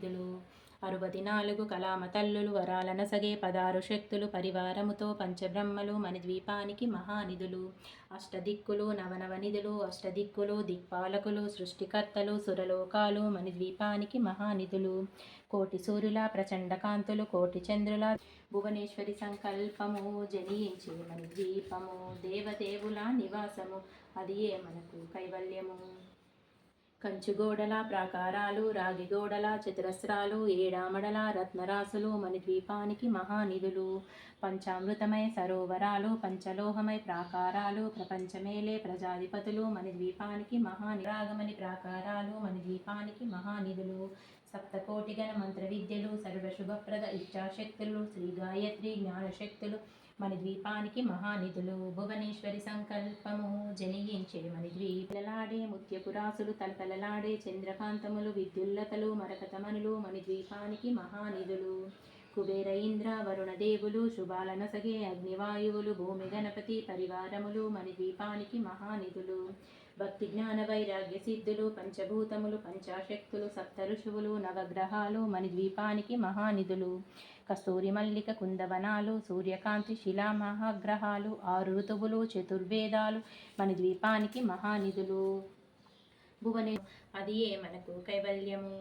మహానిధులు. 64 కలామ తల్లులు వరాలనసగే 16 శక్తులు పరివారముతో పంచబ్రహ్మలు మణిద్వీపానికి మహానిధులు. అష్టదిక్కులు నవనవనిధులు అష్టదిక్కులు దిక్పాలకులు సృష్టికర్తలు సురలోకాలు మణిద్వీపానికి మహానిధులు. కోటి సూర్యుల ప్రచండ కాంతులు కోటి చంద్రుల భువనేశ్వరి సంకల్పము జనించే మణిద్వీపము దేవదేవుల నివాసము అది ఏ మనకు కైవల్యము. కంచుగోడల ప్రాకారాలు రాగిగోడల చతురస్రాలు ఏడామడల రత్నరాసులు మణిద్వీపానికి మహానిధులు. పంచామృతమై సరోవరాలు పంచలోహమై ప్రాకారాలు ప్రపంచమేలే ప్రజాధిపతులు మణిద్వీపానికి మహానిరాగమని ప్రాకారాలు మణిద్వీపానికి మహానిధులు. సప్తకోటిగణ మంత్ర విద్యలు సర్వశుభప్రద ఇచ్ఛాశక్తులు శ్రీ గాయత్రి జ్ఞానశక్తులు మణిద్వీపానికి మహానిధులు. భువనేశ్వరి సంకల్పము జనించే మణిద్వీపలాడే ముత్యపురాసులు తలతలలాడే చంద్రకాంతములు విద్యుల్లతలు మరకతమనులు మణిద్వీపానికి మహానిధులు. కుబేర ఇంద్ర వరుణ దేవులు శుభాలనసగే అగ్నివాయువులు భూమి గణపతి పరివారములు మణిద్వీపానికి మహానిధులు. భక్తి జ్ఞాన వైరాగ్య సిద్ధులు పంచభూతములు పంచాశక్తులు సప్త ఋషువులు నవగ్రహాలు మణిద్వీపానికి మహానిధులు. కస్తూరి మల్లిక కుందవనాలు సూర్యకాంతి శిలా మహాగ్రహాలు 6 ఋతువులు చతుర్వేదాలు మణిద్వీపానికి మహానిధులు. భువనే అది ఏ మనకు కైవల్యము.